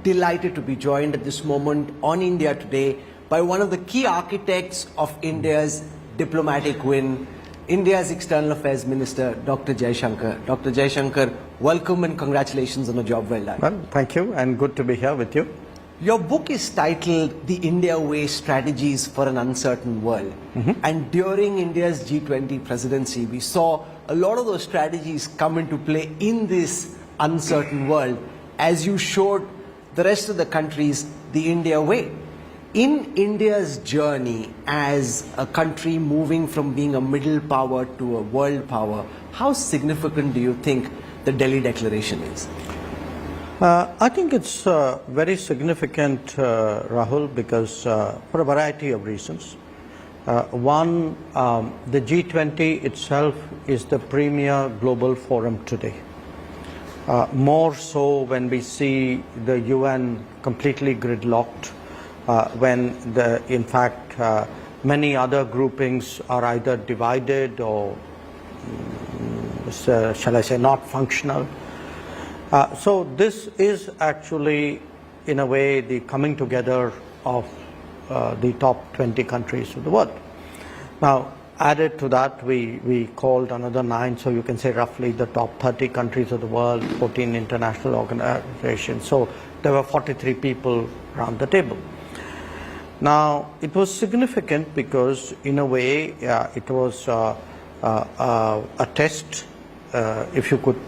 delighted to be joined at this moment on India Today by one of the key architects of India's diplomatic win, India's External Affairs Minister, Dr. Jaishankar. Dr. Jaishankar, welcome and congratulations on a job well done. Well, thank you, and good to be here with you. Your book is titled The India Way Strategies for an Uncertain World. And during India's G20 presidency, we saw a lot of those strategies come into play in this uncertain world as you showed the rest of the countries the India way. In India's journey as a country moving from being a middle power to a world power, how significant do you think the Delhi Declaration is? I think it's very significant, Rahul, because for a variety of reasons. One, the G20 itself is the premier global forum today. More so when we see the UN completely gridlocked, when in fact many other groupings are either divided or shall I say not functional. So this is actually in a way the coming together of the top 20 countries of the world. Now added to that we called another 9, so you can say roughly the top 30 countries of the world, 14 international organizations. So there were 43 people around the table. Now it was significant because in a way it was a test, if you could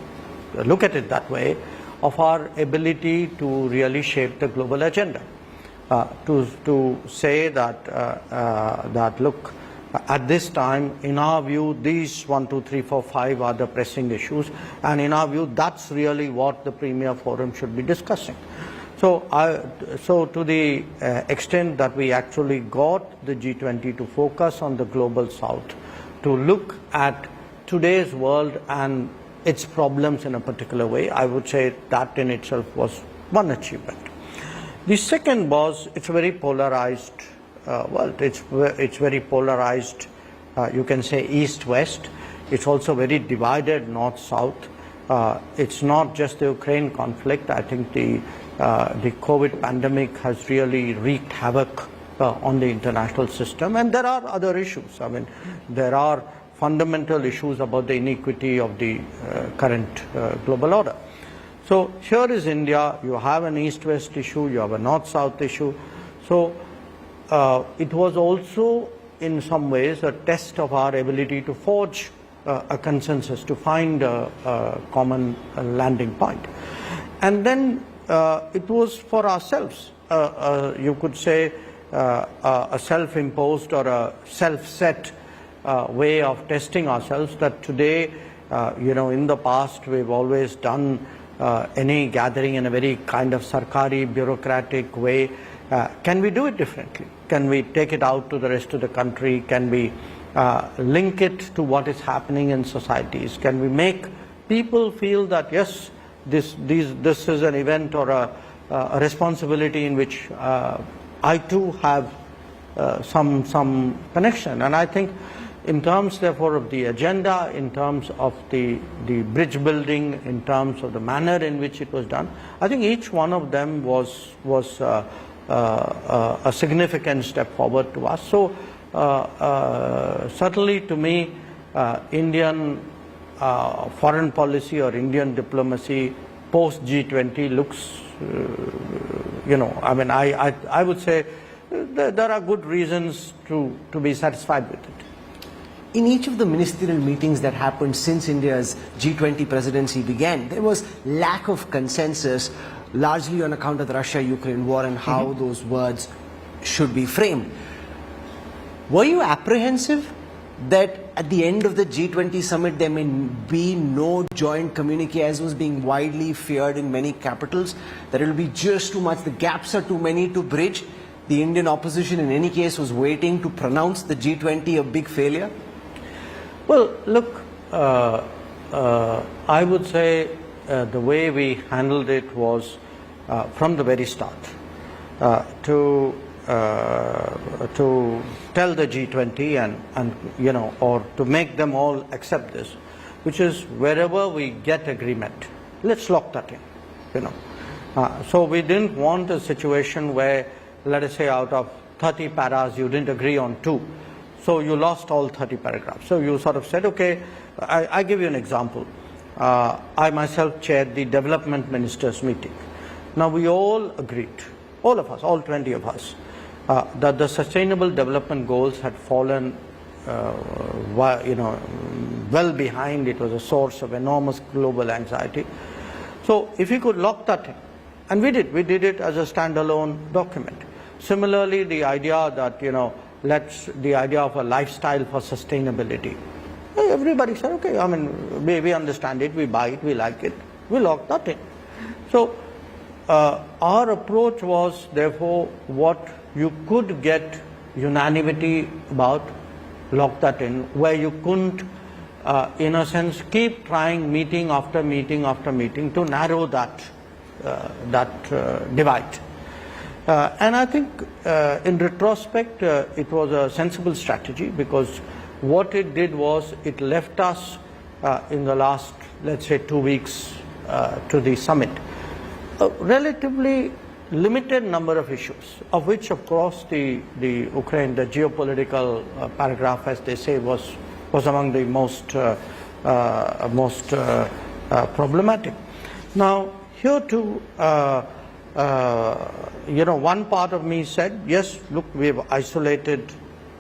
look at it that way, of our ability to really shape the global agenda. To say that look, at this time, in our view, these 1, 2, 3, 4, 5 are the pressing issues, and in our view, that's really what the premier forum should be discussing. So to the extent that we actually got the G20 to focus on the global south, to look at today's world and its problems in a particular way, I would say that in itself was one achievement. The second was, it's a very polarized world. It's very polarized, you can say east-west. It's also very divided north-south. It's not just the Ukraine conflict. I think the COVID pandemic has really wreaked havoc on the international system. And there are other issues. I mean, there are fundamental issues about the inequity of the current global order. So here is India. You have an east-west issue. You have a north-south issue. So it was also in some ways a test of our ability to forge a consensus, to find a common landing point. And then it was for ourselves, you could say a self-imposed or a self-set way of testing ourselves, that today, in the past we've always done any gathering in a very kind of sarkari, bureaucratic way. Can we do it differently? Can we take it out to the rest of the country? Can we link it to what is happening in societies? Can we make people feel that yes, this is an event or a responsibility in which I too have some connection? And I think in terms therefore of the agenda, in terms of the bridge building, in terms of the manner in which it was done, I think each one of them was a significant step forward to us. So certainly to me, Indian foreign policy or Indian diplomacy post G20 looks, I mean, I would say there are good reasons to be satisfied with it. In each of the ministerial meetings that happened since India's G20 presidency began, there was lack of consensus, largely on account of the Russia-Ukraine war and how those words should be framed. Were you apprehensive that at the end of the G20 summit there may be no joint communique, as was being widely feared in many capitals, that it will be just too much, the gaps are too many to bridge? The Indian opposition in any case was waiting to pronounce the G20 a big failure? Well, look, I would say the way we handled it was from the very start to tell the G20 and or to make them all accept this, which is wherever we get agreement, let's lock that in. So we didn't want a situation where, let us say, out of 30 paras, you didn't agree on 2. So you lost all 30 paragraphs. So you sort of said, okay, I give you an example. I myself chaired the development ministers meeting. Now we all agreed, all of us, all 20 of us, that the sustainable development goals had fallen well behind. It was a source of enormous global anxiety. So if we could lock that in, and we did it as a standalone document. Similarly, the idea that, the idea of a lifestyle for sustainability. Everybody said, okay, I mean, we understand it, we buy it, we like it, we lock that in. So our approach was, therefore, what you could get unanimity about, lock that in, where you couldn't, in a sense, keep trying meeting after meeting after meeting to narrow that divide. And I think in retrospect, it was a sensible strategy, because what it did was it left us in the last, let's say, 2 weeks to the summit, a relatively limited number of issues, of which, of course, the Ukraine, the geopolitical paragraph, as they say, was among the most problematic. Now, here too, one part of me said, yes, look, we've isolated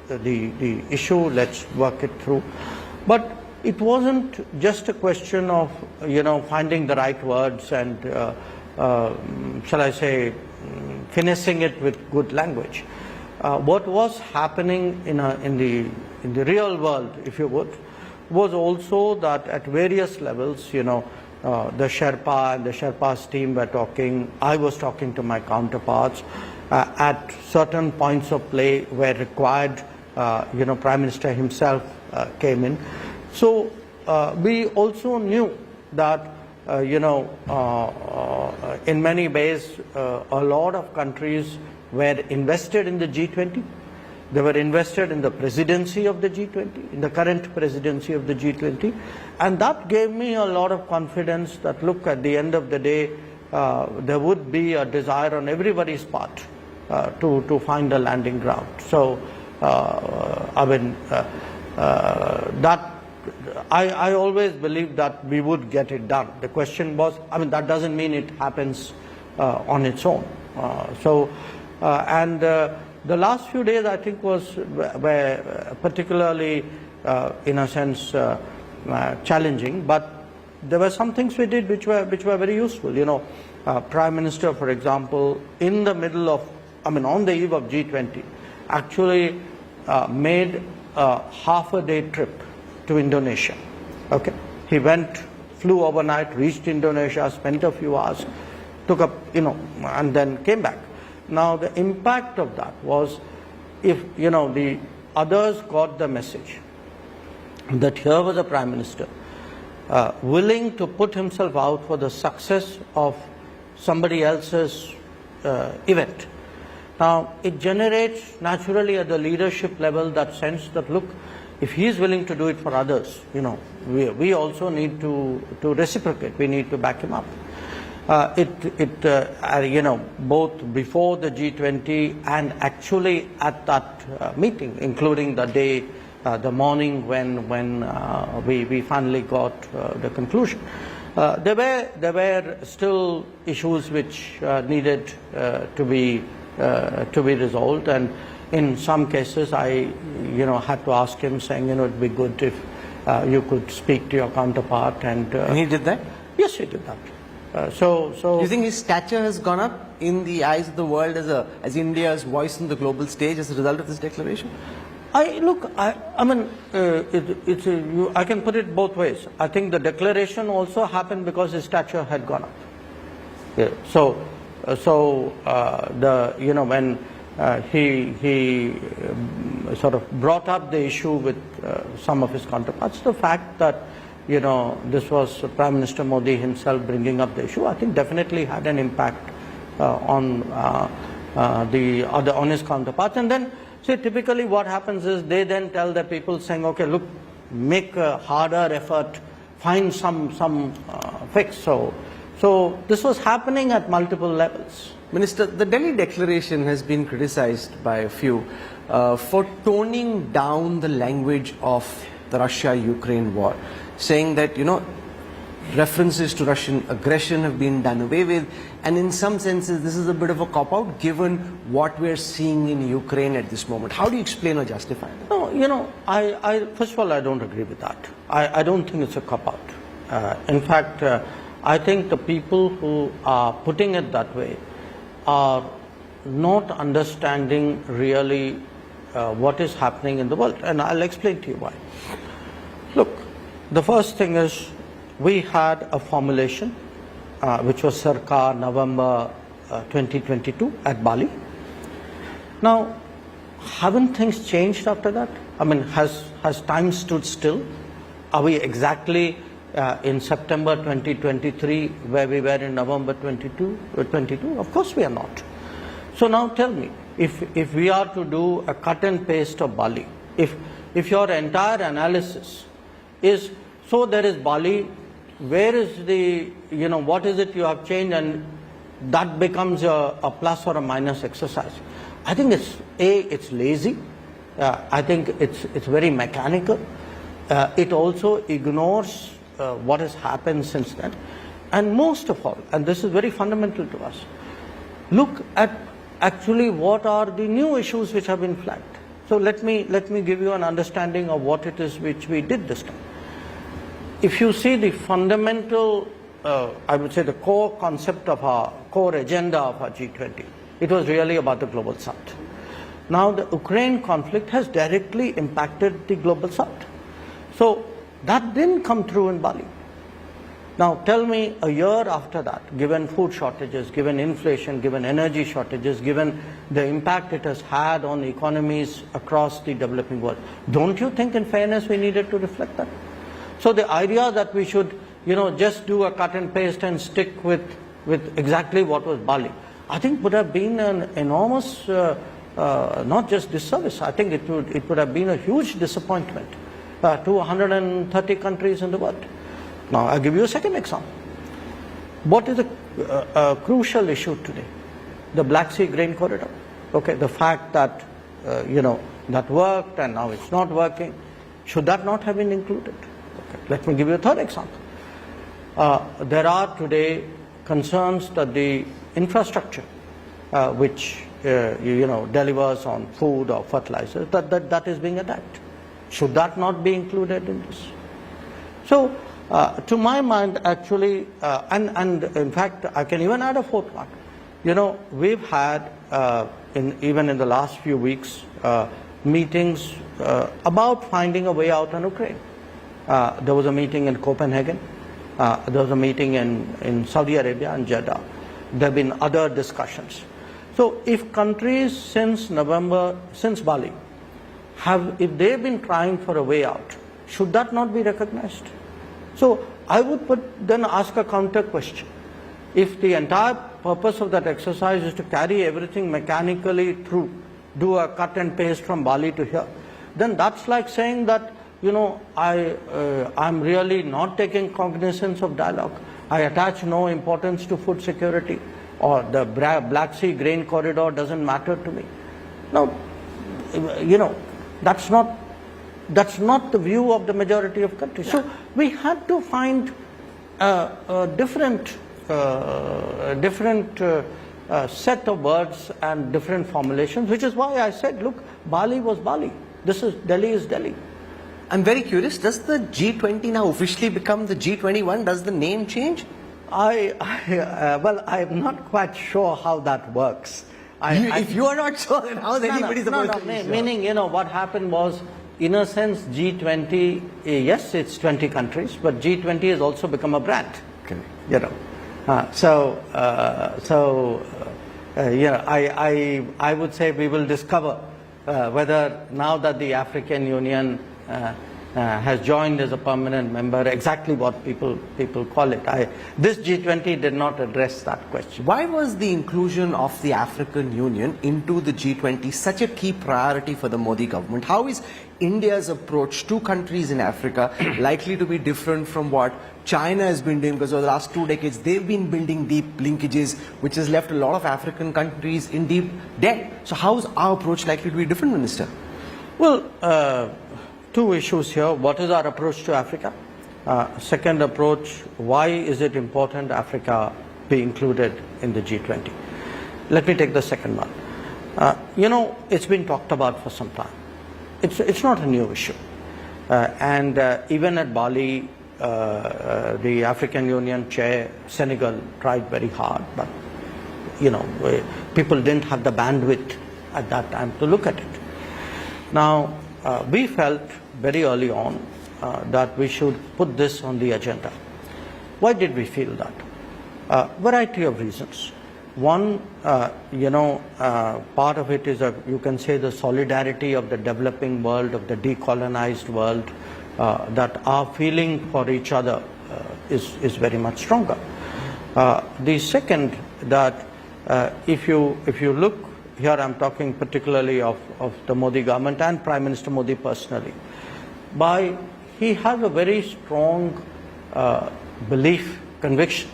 the issue, let's work it through. But it wasn't just a question of, finding the right words and, shall I say, finessing it with good language. What was happening in the real world, if you would, was also that at various levels, the Sherpa and the Sherpa's team were talking, I was talking to my counterparts, at certain points of play where required, Prime Minister himself came in. So we also knew that, in many ways, a lot of countries were invested in the G20. They were invested in the presidency of the G20, in the current presidency of the G20. And that gave me a lot of confidence that, look, at the end of the day, there would be a desire on everybody's part to find a landing ground. So, I always believed that we would get it done. The question was, that doesn't mean it happens on its own. The last few days, I think, were particularly, in a sense, challenging. But there were some things we did which were very useful. Prime Minister, for example, in the middle of, on the eve of G20, actually made a half-a-day trip to Indonesia. Okay, he flew overnight, reached Indonesia, spent a few hours, took up, and then came back. Now, the impact of that was, if, the others got the message that here was a Prime Minister willing to put himself out for the success of somebody else's event. Now, it generates naturally at the leadership level that sense that, look, if he is willing to do it for others, we also need to reciprocate. We need to back him up. Both before the G20 and actually at that meeting, including the day, the morning when we finally got the conclusion. There were still issues which needed to be resolved, and in some cases I had to ask him, saying, it'd be good if you could speak to your counterpart, and he did that? Yes, he did that. Do you think his stature has gone up in the eyes of the world as India's voice in the global stage as a result of this declaration? I can put it both ways. I think the declaration also happened because his stature had gone up. Yeah. When he sort of brought up the issue with some of his counterparts, the fact that this was Prime Minister Modi himself bringing up the issue, I think definitely had an impact on his counterparts. And then, typically what happens is they then tell the people, saying, okay, look, make a harder effort, find some fix. So So this was happening at multiple levels. Minister, the Delhi Declaration has been criticized by a few for toning down the language of the Russia-Ukraine war, saying that, references to Russian aggression have been done away with, and in some senses this is a bit of a cop-out given what we're seeing in Ukraine at this moment. How do you explain or justify that? No, I first of all, I don't agree with that. I don't think it's a cop-out. In fact, I think the people who are putting it that way are not understanding really what is happening in the world. And I'll explain to you why. Look, the first thing is we had a formulation which was circa November 2022 at Bali. Now, haven't things changed after that? I mean, has time stood still? Are we exactly in September 2023 where we were in November 22? Of course we are not. So now tell me, if we are to do a cut and paste of Bali, if your entire analysis is, so there is Bali, where is the, what is it you have changed, and that becomes a plus or a minus exercise. I think it's lazy. I think it's very mechanical. It also ignores what has happened since then. And most of all, and this is very fundamental to us, look at actually what are the new issues which have been flagged. So let me give you an understanding of what it is which we did this time. If you see the fundamental, I would say the core concept of our core agenda of our G20, it was really about the global south. Now the Ukraine conflict has directly impacted the global south. So that didn't come through in Bali. Now tell me, a year after that, given food shortages, given inflation, given energy shortages, given the impact it has had on economies across the developing world, don't you think in fairness we needed to reflect that? So the idea that we should, just do a cut and paste and stick with exactly what was Bali, I think would have been an enormous, not just disservice, I think it would have been a huge disappointment to 130 countries in the world. Now I'll give you a second example. What is a crucial issue today? The Black Sea grain corridor. Okay, the fact that, that worked and now it's not working, should that not have been included? Let me give you a third example. There are today concerns that the infrastructure which delivers on food or fertilizers, that is being attacked. Should that not be included in this? So, to my mind, actually, and in fact, I can even add a fourth one. We've had, even in the last few weeks, meetings about finding a way out on Ukraine. There was a meeting in Copenhagen. There was a meeting in Saudi Arabia and Jeddah. There have been other discussions. So if countries since Bali, if they've been trying for a way out, should that not be recognized? So I would then ask a counter question. If the entire purpose of that exercise is to carry everything mechanically through, do a cut and paste from Bali to here, then that's like saying that, I'm really not taking cognizance of dialogue. I attach no importance to food security, or the Black Sea grain corridor doesn't matter to me. Now, that's not the view of the majority of countries. So we had to find a different set of words and different formulations, which is why I said, look, Bali was Bali. Delhi is Delhi. I'm very curious, does the G20 now officially become the G21? Does the name change? Well, I'm not quite sure how that works. If you are not sure, then how is anybody supposed to be sure? Meaning, what happened was, in a sense, G20, yes, it's 20 countries, but G20 has also become a brand. Okay. I would say we will discover whether now that the African Union has joined as a permanent member, exactly what people call it. This G20 did not address that question. Why was the inclusion of the African Union into the G20 such a key priority for the Modi government? How is India's approach to countries in Africa likely to be different from what China has been doing? Because over the last 2 decades, they've been building deep linkages, which has left a lot of African countries in deep debt. So how is our approach likely to be different, Minister? Well, two issues here. What is our approach to Africa? Second approach, why is it important Africa be included in the G20? Let me take the second one. It's been talked about for some time. It's not a new issue. And even at Bali, the African Union chair, Senegal, tried very hard, but people didn't have the bandwidth at that time to look at it. Now, we felt very early on that we should put this on the agenda. Why did we feel that? Variety of reasons. One, part of it is, you can say, the solidarity of the developing world, of the decolonized world, that our feeling for each other is very much stronger. The second, that if you look, here I'm talking particularly of the Modi government and Prime Minister Modi personally, he has a very strong belief, conviction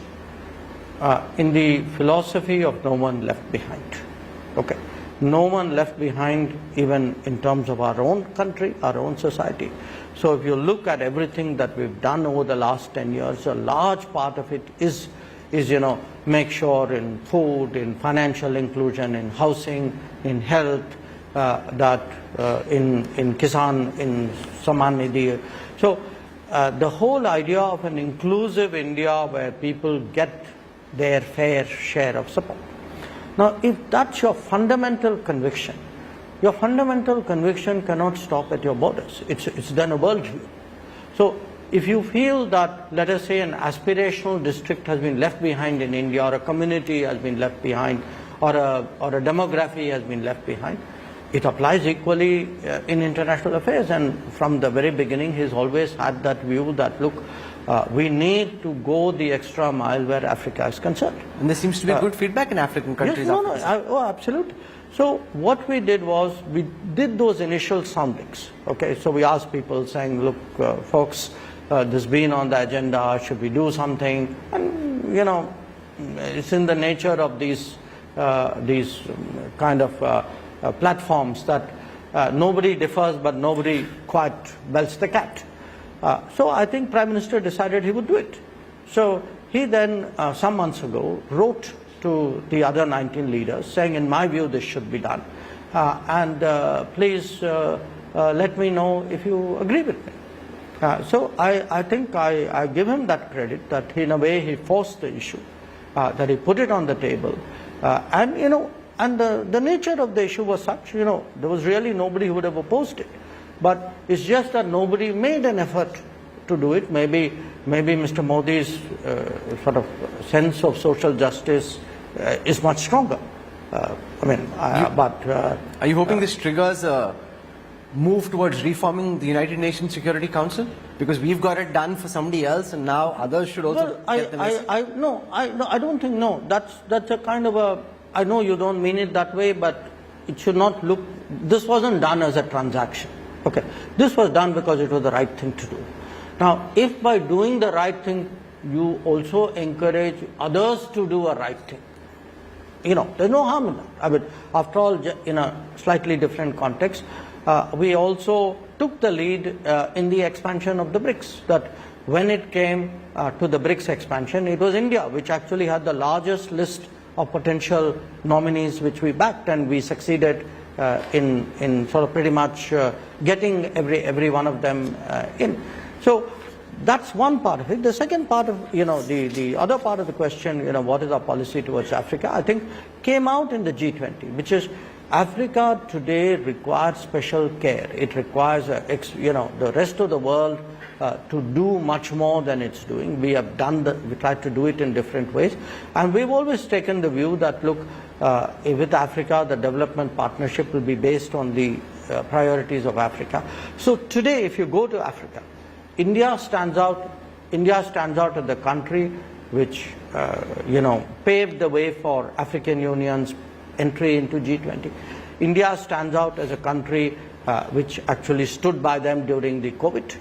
in the philosophy of no one left behind. Okay, no one left behind, even in terms of our own country, our own society. So if you look at everything that we've done over the last 10 years, a large part of it is make sure in food, in financial inclusion, in housing, in health, that in Kisan, in Saman Nidhi. So the whole idea of an inclusive India where people get their fair share of support. Now, if that's your fundamental conviction cannot stop at your borders. It's then a worldview. So if you feel that, let us say, an aspirational district has been left behind in India, or a community has been left behind, or a demography has been left behind, it applies equally in international affairs. And from the very beginning, he's always had that view that, look, we need to go the extra mile where Africa is concerned. And there seems to be good feedback in African countries. Yes, absolutely. So what we did was, we did those initial soundings. Okay, so we asked people saying, look, folks, this has been on the agenda, should we do something? And, it's in the nature of these kind of platforms that nobody differs, but nobody quite belts the cat. So I think Prime Minister decided he would do it. So he then, some months ago, wrote to the other 19 leaders saying, in my view, this should be done. And please let me know if you agree with me. So I think I give him that credit, that in a way he forced the issue, that he put it on the table. And the nature of the issue was such, there was really nobody who would have opposed it. But it's just that nobody made an effort to do it. Maybe Mr. Modi's sort of sense of social justice is much stronger. Are you hoping this triggers a move towards reforming the United Nations Security Council? Because we've got it done for somebody else, and now others should also get the message. I don't think, no. That's a kind of a, I know you don't mean it that way, but it should not look, this wasn't done as a transaction. Okay, this was done because it was the right thing to do. Now, if by doing the right thing, you also encourage others to do a right thing, there's no harm in that. I mean, after all, in a slightly different context, we also took the lead in the expansion of the BRICS. That when it came to the BRICS expansion, it was India which actually had the largest list of potential nominees which we backed, and we succeeded in sort of pretty much getting every one of them in. So that's one part of it. The second part of, the other part of the question, what is our policy towards Africa, I think came out in the G20, which is Africa today requires special care. It requires, the rest of the world to do much more than it's doing. We tried to do it in different ways. And we've always taken the view that, look, with Africa, the development partnership will be based on the priorities of Africa. So today, if you go to Africa, India stands out. India stands out as the country which paved the way for African Union's entry into G20. India stands out as a country which actually stood by them during the COVID,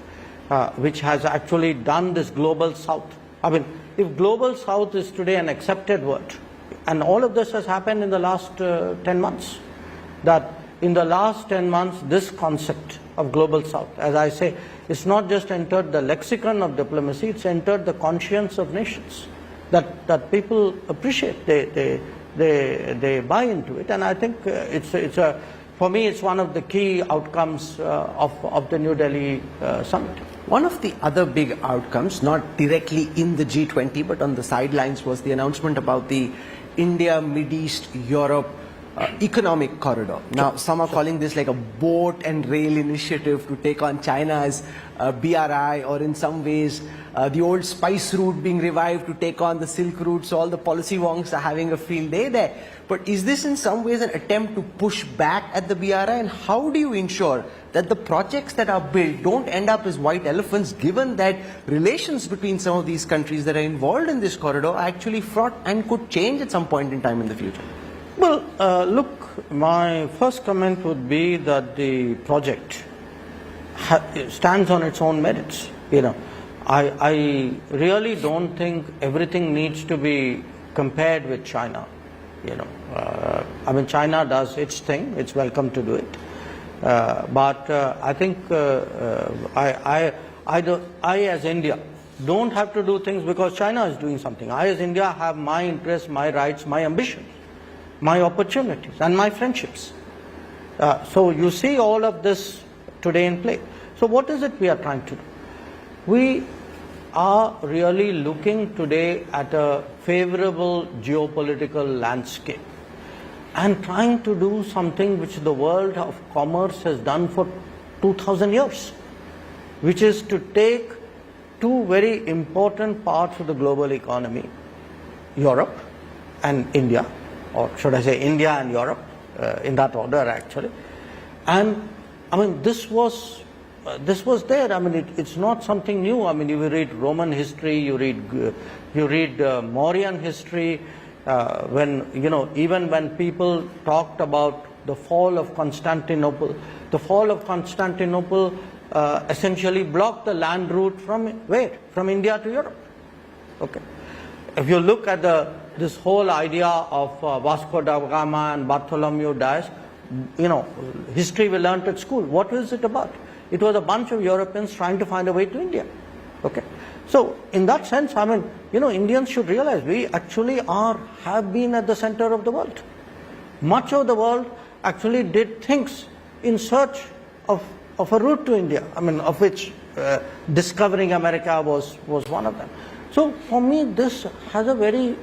which has actually done this global south. I mean, if global south is today an accepted word, and all of this has happened in the last 10 months, that in the last 10 months, this concept of global south, as I say, it's not just entered the lexicon of diplomacy, it's entered the conscience of nations, that people appreciate, they buy into it, and I think for me, it's one of the key outcomes of the New Delhi summit. One of the other big outcomes, not directly in the G20 but on the sidelines, was the announcement about the India, Mideast, Europe economic corridor. Now, some are calling this like a boat and rail initiative to take on China's BRI, or in some ways the old spice route being revived to take on the Silk Route. So all the policy wonks are having a field day there. But is this in some ways an attempt to push back at the BRI? And how do you ensure that the projects that are built don't end up as white elephants, given that relations between some of these countries that are involved in this corridor are actually fraught and could change at some point in time in the future? Well, look, my first comment would be that the project stands on its own merits. I really don't think everything needs to be compared with China. I mean, China does its thing; it's welcome to do it. But I think I as India don't have to do things because China is doing something. I as India have my interests, my rights, my ambitions, my opportunities, and my friendships. So you see all of this today in play. So what is it we are trying to do? We are really looking today at a favorable geopolitical landscape and trying to do something which the world of commerce has done for 2000 years, which is to take two very important parts of the global economy, Europe and India, or should I say India and Europe, in that order actually. And I mean, this was there. I mean, it's not something new. I mean, you read Roman history, you read Mauryan history. Even when people talked about the fall of Constantinople, essentially blocked the land route from where? From India to Europe. Okay. If you look at this whole idea of Vasco da Gama and Bartholomew Dias, history we learnt at school. What was it about? It was a bunch of Europeans trying to find a way to India. Okay. So in that sense, I mean, Indians should realize we actually have been at the center of the world. Much of the world actually did things in search of a route to India. I mean, of which discovering America was one of them. So for me, this has a very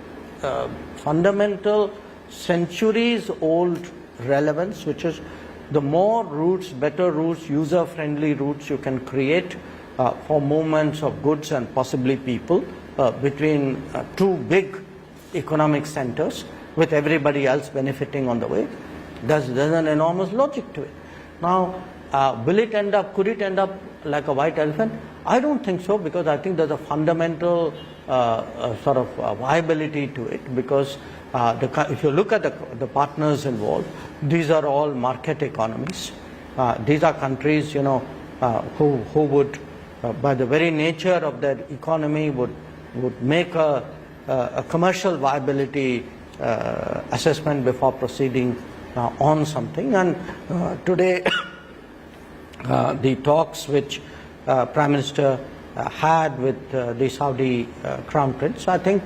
fundamental, centuries-old relevance, which is the more routes, better routes, user-friendly routes you can create for movements of goods and possibly people between two big economic centers, with everybody else benefiting on the way. There's an enormous logic to it. Now, could it end up like a white elephant? I don't think so, because I think there's a fundamental sort of viability to it, because if you look at the partners involved, these are all market economies. These are countries, who would, by the very nature of their economy, would make a commercial viability assessment before proceeding on something. And today, the talks which Prime Minister had with the Saudi Crown Prince, I think,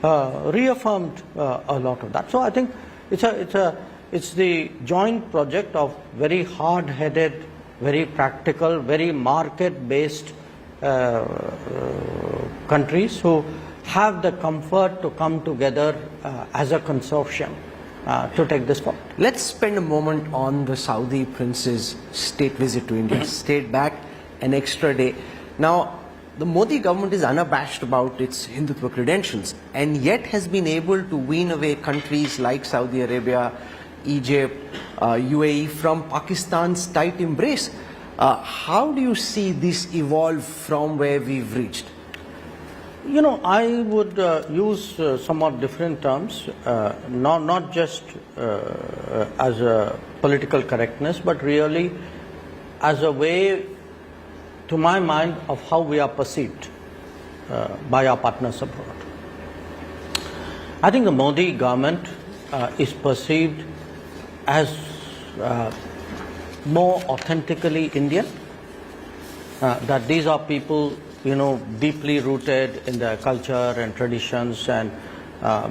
reaffirmed a lot of that. So I think it's the joint project of very hard-headed, very practical, very market-based countries who have the comfort to come together as a consortium to take this forward. Let's spend a moment on the Saudi prince's state visit to India. Stayed back an extra day. Now, the Modi government is unabashed about its Hindutva credentials, and yet has been able to wean away countries like Saudi Arabia, Egypt, UAE from Pakistan's tight embrace. How do you see this evolve from where we've reached? You know, I would use somewhat different terms, not just as a political correctness, but really as a way, to my mind, of how we are perceived by our partners abroad. I think the Modi government is perceived as more authentically Indian, that these are people, you know, deeply rooted in their culture and traditions and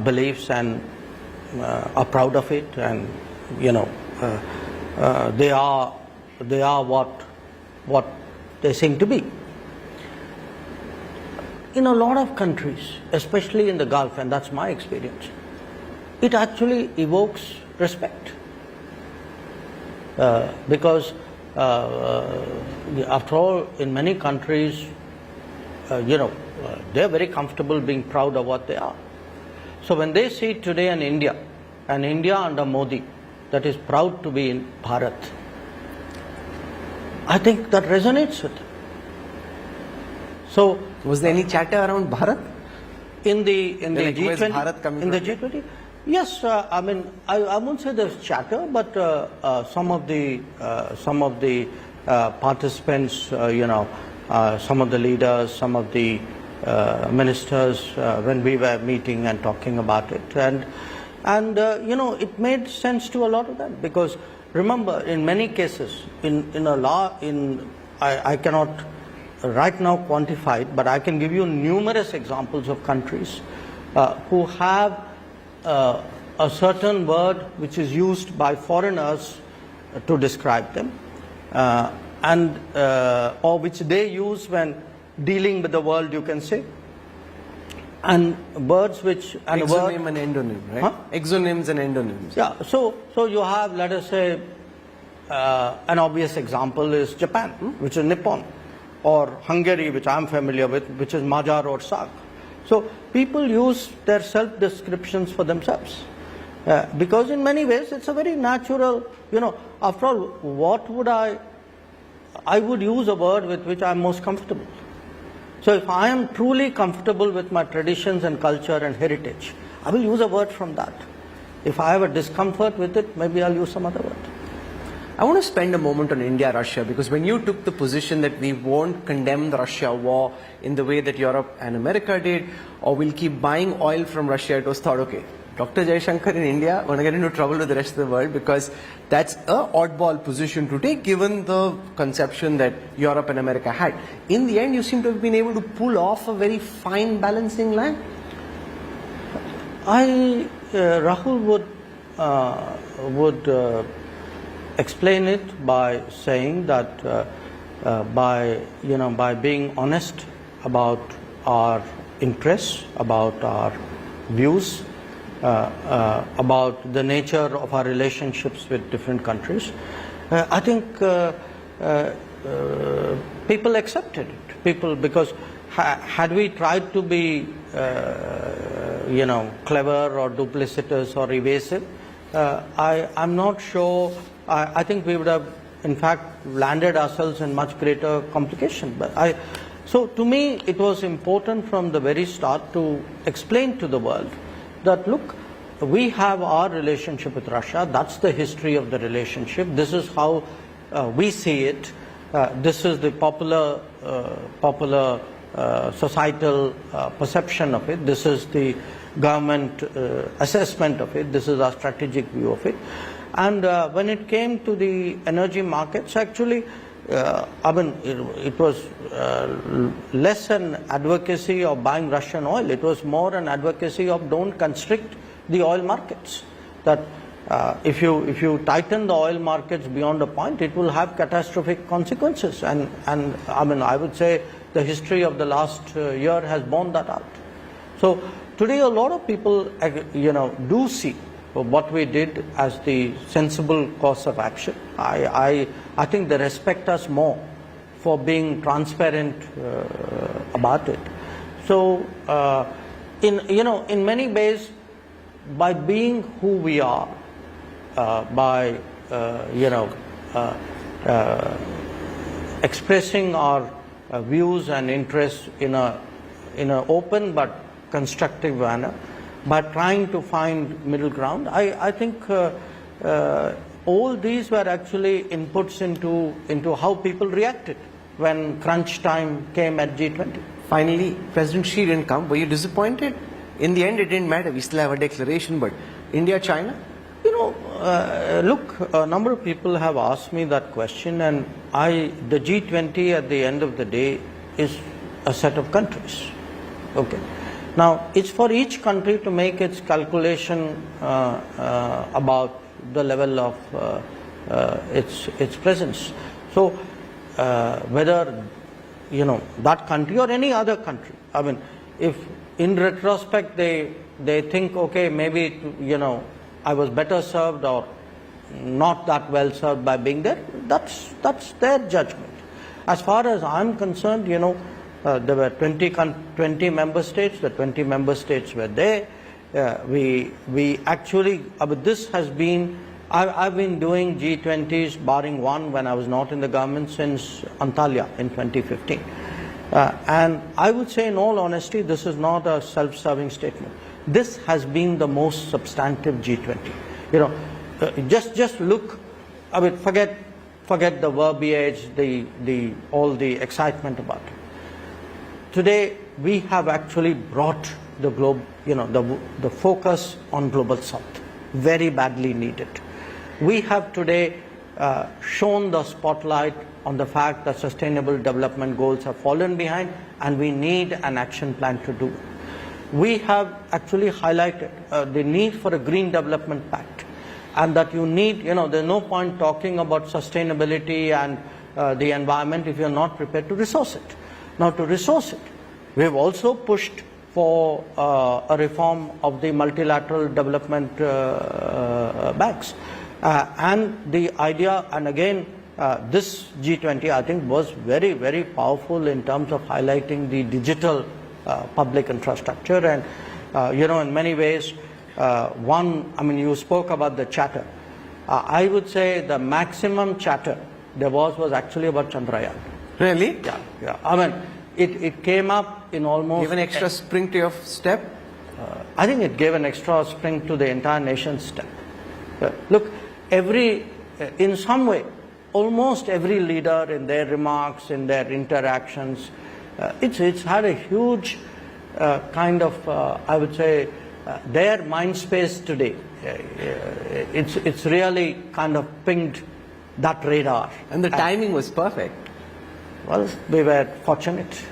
beliefs, and are proud of it, and you know, they are what they seem to be. In a lot of countries, especially in the Gulf, and that's my experience, it actually evokes respect. Because after all, in many countries, they're very comfortable being proud of what they are. So when they see today an India under Modi that is proud to be in Bharat, I think that resonates with them. So was there any chatter around Bharat? In the Like, where's G20, Bharat coming in the from? G20, yes. I mean, I won't say there's chatter, but some of the participants, some of the leaders, some of the ministers, when we were meeting and talking about it, and it made sense to a lot of them, because remember, in many cases, I cannot right now quantify it, but I can give you numerous examples of countries who have a certain word which is used by foreigners to describe them, or which they use when dealing with the world, you can say, and words which Exonym and endonym, right? Huh? Exonyms and endonyms. Yeah. So you have, let us say, an obvious example is Japan, which is Nippon, or Hungary, which I'm familiar with, which is Majar or Sak. So people use their self-descriptions for themselves, because in many ways it's a very natural, after all, what would I would use a word with which I'm most comfortable. So if I am truly comfortable with my traditions and culture and heritage, I will use a word from that. If I have a discomfort with it, maybe I'll use some other word. I want to spend a moment on India-Russia, because when you took the position that we won't condemn the Russia war in the way that Europe and America did, or we'll keep buying oil from Russia, it was thought, okay, Dr. Jaishankar in India going to get into trouble with the rest of the world, because that's an oddball position to take given the conception that Europe and America had. In the end, you seem to have been able to pull off a very fine balancing line. Rahul would explain it by saying that by being honest about our interests, about our views, about the nature of our relationships with different countries, I think people accepted it. Because had we tried to be clever or duplicitous or evasive, I'm not sure. I think we would have, in fact, landed ourselves in much greater complication. So to me, it was important from the very start to explain to the world that, look, we have our relationship with Russia. That's the history of the relationship. This is how we see it. This is the popular societal perception of it. This is the government assessment of it. This is our strategic view of it. And when it came to the energy markets, actually, it was less an advocacy of buying Russian oil. It was more an advocacy of don't constrict the oil markets. That if you tighten the oil markets beyond a point, it will have catastrophic consequences. And I would say the history of the last year has borne that out. So today, a lot of people, do see what we did as the sensible course of action. I think they respect us more for being transparent about it. So, in many ways, by being who we are, by expressing our views and interests in an open but constructive manner, by trying to find middle ground. I think all these were actually inputs into how people reacted when crunch time came at G20. Finally, President Xi didn't come. Were you disappointed? In the end, it didn't matter. We still have a declaration, but India, China? Look, a number of people have asked me that question, and the G20 at the end of the day is a set of countries. Okay. Now, it's for each country to make its calculation about the level of its presence. So, whether that country or any other country, I mean, if in retrospect they think, okay, maybe I was better served or not that well served by being there, that's their judgment. As far as I'm concerned, there were 20 member states. The 20 member states were there. We actually, this has been, I've been doing G20s, barring one when I was not in the government, since Antalya in 2015. And I would say, in all honesty, this is not a self-serving statement. This has been the most substantive G20. Just look, forget the verbiage, all the excitement about it. Today, we have actually brought the globe, the focus on Global South, very badly needed. We have today shown the spotlight on the fact that sustainable development goals have fallen behind, and we need an action plan to do it. We have actually highlighted the need for a green development pact, and that you need, there's no point talking about sustainability and the environment if you're not prepared to resource it. Now, to resource it, we have also pushed for a reform of the multilateral development banks. And the idea, and again, this G20, I think, was very, very powerful in terms of highlighting the digital public infrastructure. And, in many ways, you spoke about the chatter. I would say the maximum chatter there was actually about Chandrayaan. Really? Yeah. It came up in almost... Give an extra spring to your step? I think it gave an extra spring to the entire nation's step. Look, in some way, almost every leader in their remarks, in their interactions, it's had a huge kind of, I would say, their mind space today. It's really kind of pinged that radar. And the timing was perfect. Well, we were fortunate.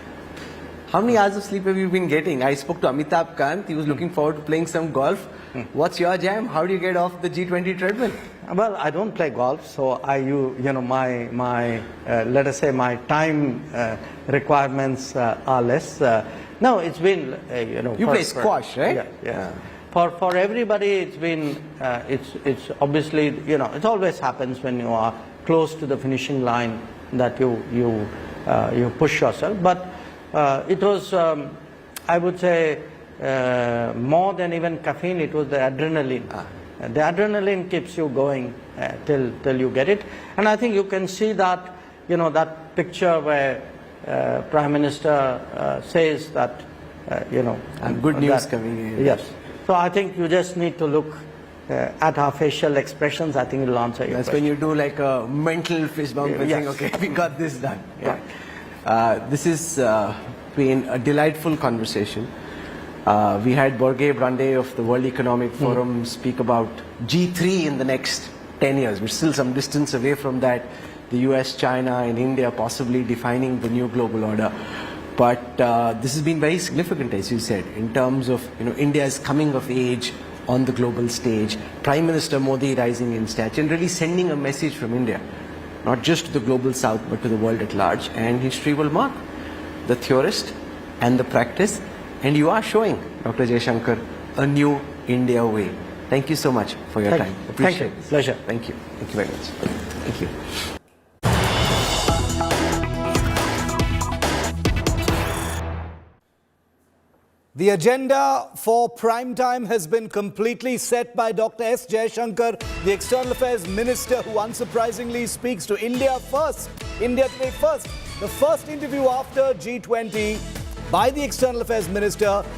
How many hours of sleep have you been getting? I spoke to Amitabh Kant. He was looking forward to playing some golf. What's your jam? How do you get off the G20 treadmill? Well, I don't play golf, so my let us say my time requirements are less. No, it's been You play squash, right? Yeah. For everybody, it's been it's obviously it always happens when you are close to the finishing line that you push yourself. But it was I would say more than even caffeine. It was the adrenaline. The adrenaline keeps you going till you get it. And I think you can see that that picture where Prime Minister says that and good news coming in. Yes. So I think you just need to look at our facial expressions. I think it will answer your That's question. when you do like a mental fist bump and Yes. think, okay, we got this done. Yeah. This has been a delightful conversation. We had Borge Brande of the World Economic Forum speak about G3 in the next 10 years. We're still some distance away from that. The US, China, and India possibly defining the new global order. But this has been very significant, as you said, in terms of India's coming of age on the global stage, Prime Minister Modi rising in stature, and really sending a message from India, not just to the global south, but to the world at large. And history will mark the theorist and the practice. And you are showing, Dr. Jaishankar, a new India way. Thank you so much for your time. Appreciate it. Pleasure. Thank you. Thank you very much. Thank you. The agenda for prime time has been completely set by Dr. S. Jaishankar, the External Affairs Minister, who unsurprisingly speaks to India first. India Today first. The first interview after G20 by the External Affairs Minister